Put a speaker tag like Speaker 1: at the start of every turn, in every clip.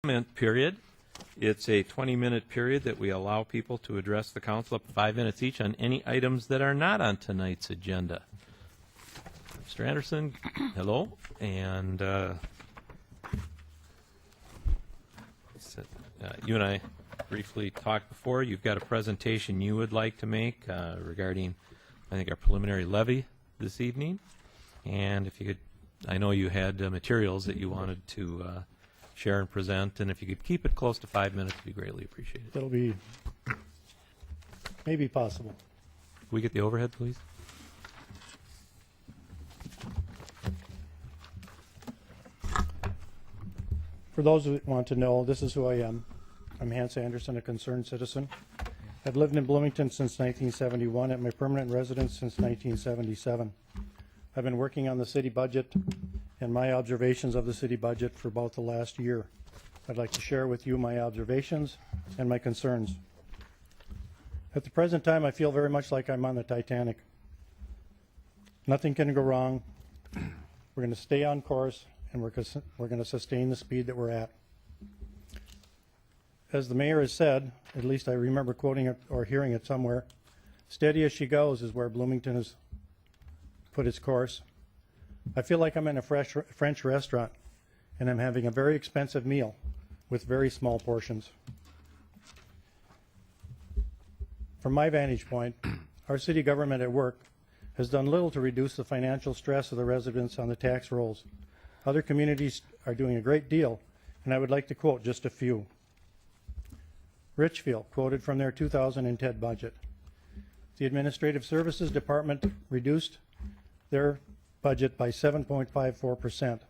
Speaker 1: Comment period. It's a 20-minute period that we allow people to address the council up to 5 minutes each on any items that are not on tonight's agenda. Mr. Anderson, hello, and you and I briefly talked before. You've got a presentation you would like to make regarding, I think, our preliminary levy this evening, and if you could, I know you had materials that you wanted to share and present, and if you could keep it close to 5 minutes, it'd be greatly appreciated.
Speaker 2: It'll be maybe possible.
Speaker 1: Can we get the overhead, please?
Speaker 2: For those who want to know, this is who I am. I'm Hans Anderson, a concerned citizen. I've lived in Bloomington since 1971 and my permanent residence since 1977. I've been working on the city budget and my observations of the city budget for about the last year. I'd like to share with you my observations and my concerns. At the present time, I feel very much like I'm on the Titanic. Nothing can go wrong. We're going to stay on course, and we're going to sustain the speed that we're at. As the mayor has said, at least I remember quoting it or hearing it somewhere, steady as she goes is where Bloomington has put its course. I feel like I'm in a French restaurant and I'm having a very expensive meal with very small portions. From my vantage point, our city government at work has done little to reduce the financial stress of the residents on the tax rolls. Other communities are doing a great deal, and I would like to quote just a few. Richfield quoted from their 2010 budget. The Administrative Services Department reduced their budget by 7.54%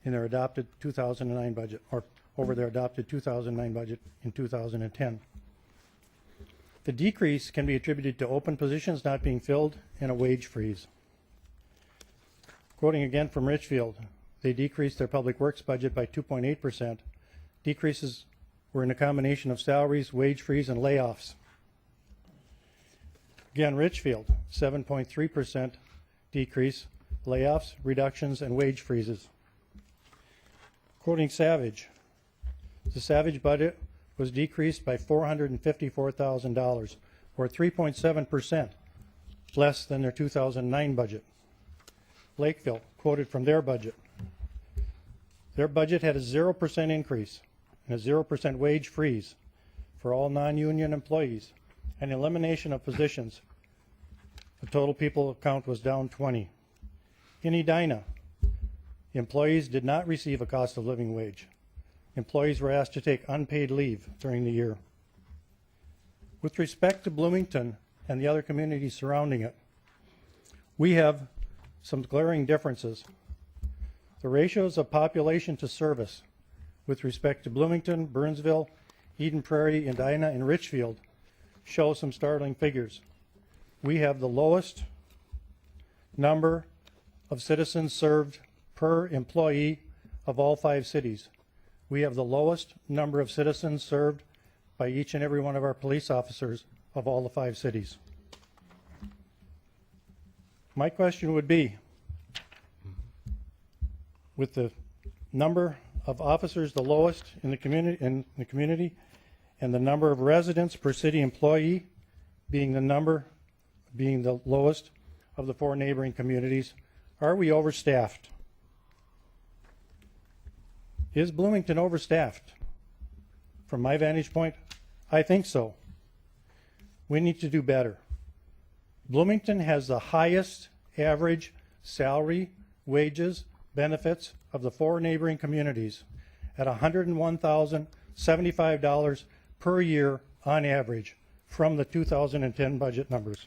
Speaker 2: in their adopted 2009 budget, or over their adopted 2009 budget in 2010. The decrease can be attributed to open positions not being filled and a wage freeze. Quoting again from Richfield, they decreased their public works budget by 2.8%. Decreases were in a combination of salaries, wage freeze, and layoffs. Again, Richfield, 7.3% decrease, layoffs, reductions, and wage freezes. Quoting Savage, the Savage budget was decreased by $454,000, or 3.7% less than their 2009 budget. Lakeville quoted from their budget. Their budget had a 0% increase and a 0% wage freeze for all non-union employees and elimination of positions. The total people count was down 20. In Edina, employees did not receive a cost of living wage. Employees were asked to take unpaid leave during the year. With respect to Bloomington and the other communities surrounding it, we have some glaring differences. The ratios of population to service with respect to Bloomington, Burnsville, Eden Prairie, Edina, and Richfield show some startling figures. We have the lowest number of citizens served per employee of all 5 cities. We have the lowest number of citizens served by each and every one of our police officers of all the 5 cities. My question would be, with the number of officers the lowest in the community, and the number of residents per city employee being the lowest of the 4 neighboring communities, are we overstaffed? Is Bloomington overstaffed? From my vantage point, I think so. We need to do better. Bloomington has the highest average salary, wages, benefits of the 4 neighboring communities at $101,075 per year on average from the 2010 budget numbers.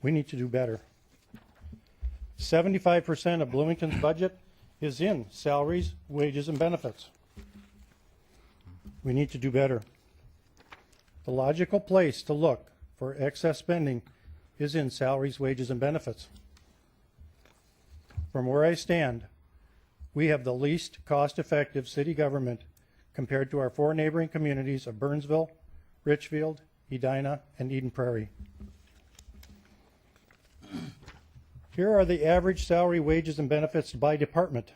Speaker 2: We need to do better. 75% of Bloomington's budget is in salaries, wages, and benefits. We need to do better. The logical place to look for excess spending is in salaries, wages, and benefits. From where I stand, we have the least cost-effective city government compared to our 4 neighboring communities of Burnsville, Richfield, Edina, and Eden Prairie. Here are the average salary, wages, and benefits by department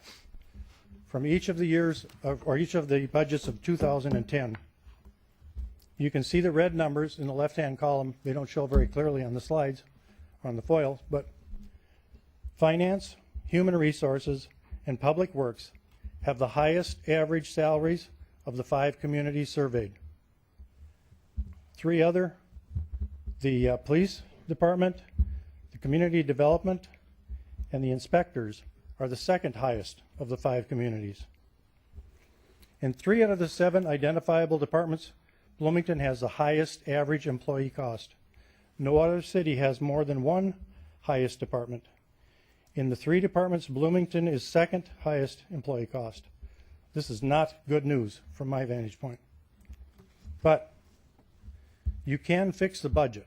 Speaker 2: from each of the years or each of the budgets of 2010. You can see the red numbers in the left-hand column. They don't show very clearly on the slides, on the foil, but Finance, Human Resources, and Public Works have the highest average salaries of the 5 communities surveyed. 3 other, the Police Department, the Community Development, and the inspectors are the second highest of the 5 communities. In 3 out of the 7 identifiable departments, Bloomington has the highest average employee cost. No other city has more than one highest department. In the 3 departments, Bloomington is second highest employee cost. This is not good news from my vantage point. But you can fix the budget.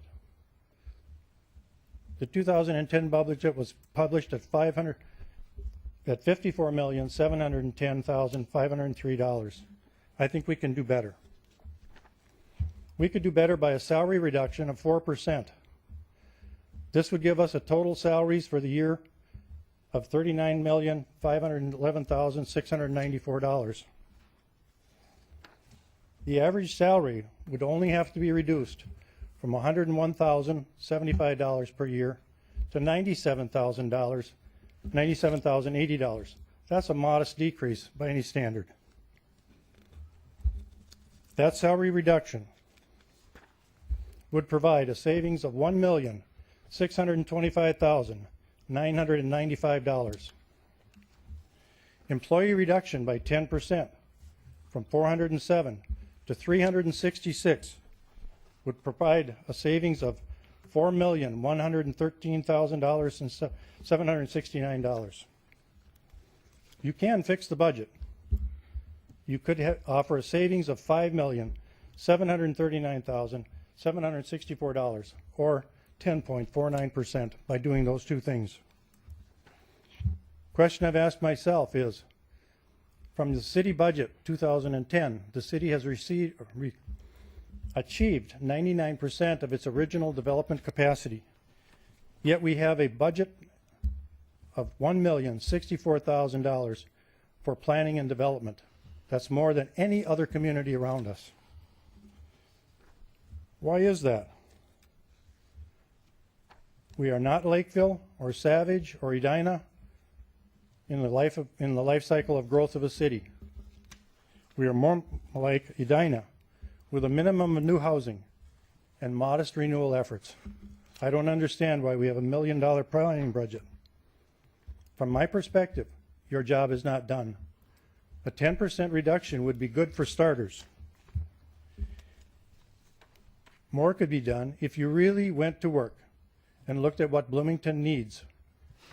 Speaker 2: The 2010 budget was published at $54,710,503. I think we can do better. We could do better by a salary reduction of 4%. This would give us a total salaries for the year of $39,511,694. The average salary would only have to be reduced from $101,075 per year to $97,080. That's a modest decrease by any standard. That salary reduction would provide a savings of $1,625,995. Employee reduction by 10% from 407 to 366 would provide a savings of $4,113,769. You can fix the budget. You could offer a savings of $5,739,764, or 10.49% by doing those 2 things. Question I've asked myself is, from the city budget 2010, the city has achieved 99% of its original development capacity. Yet we have a budget of $1,064,000 for planning and development. That's more than any other community around us. Why is that? We are not Lakeville or Savage or Edina in the life cycle of growth of a city. We are more like Edina, with a minimum of new housing and modest renewal efforts. I don't understand why we have $1 million planning budget. From my perspective, your job is not done. A 10% reduction would be good for starters. More could be done if you really went to work and looked at what Bloomington needs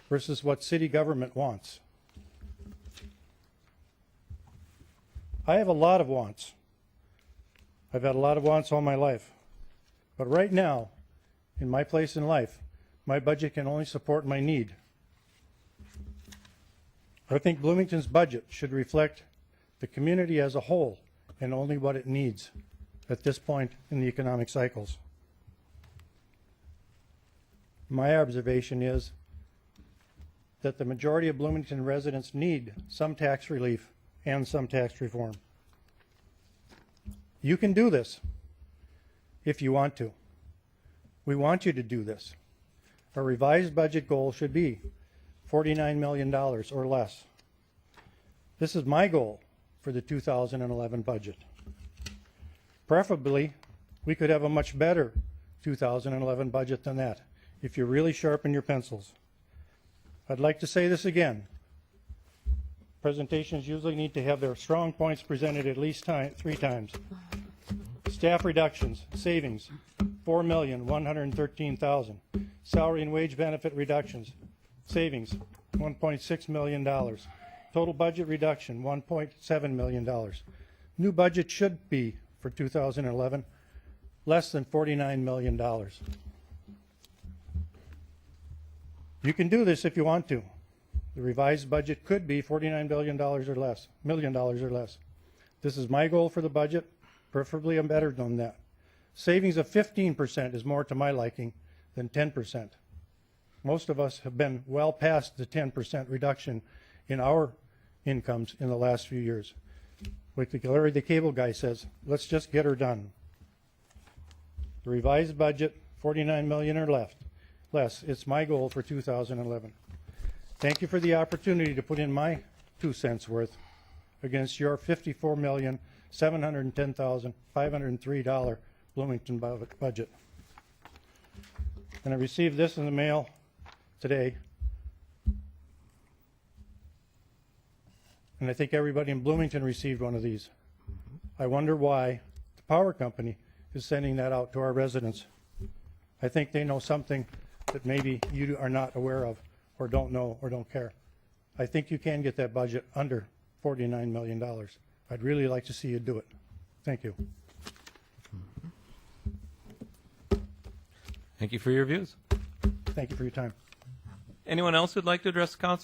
Speaker 2: versus what city government wants. I have a lot of wants. I've had a lot of wants all my life. But right now, in my place in life, my budget can only support my need. I think Bloomington's budget should reflect the community as a whole and only what it needs at this point in the economic cycles. My observation is that the majority of Bloomington residents need some tax relief and some tax reform. You can do this if you want to. We want you to do this. Our revised budget goal should be $49 million or less. This is my goal for the 2011 budget. Preferably, we could have a much better 2011 budget than that if you really sharpen your pencils. I'd like to say this again. Presentations usually need to have their strong points presented at least 3 times. Staff reductions, savings, $4,113,000. Salary and wage benefit reductions, savings, $1.6 million. Total budget reduction, $1.7 million. New budget should be, for 2011, less than $49 million. You can do this if you want to. The revised budget could be $49 million or less. This is my goal for the budget, preferably a better than that. Savings of 15% is more to my liking than 10%. Most of us have been well past the 10% reduction in our incomes in the last few years. Like Larry the cable guy says, let's just get her done. The revised budget, 49 million or less. It's my goal for 2011. Thank you for the opportunity to put in my 2 cents worth against your $54,710,503 Bloomington budget. And I received this in the mail today. And I think everybody in Bloomington received one of these. I wonder why the power company is sending that out to our residents. I think they know something that maybe you are not aware of or don't know or don't care. I think you can get that budget under $49 million. I'd really like to see you do it. Thank you.
Speaker 1: Thank you for your views.
Speaker 2: Thank you for your time.
Speaker 1: Anyone else who'd like to address the council?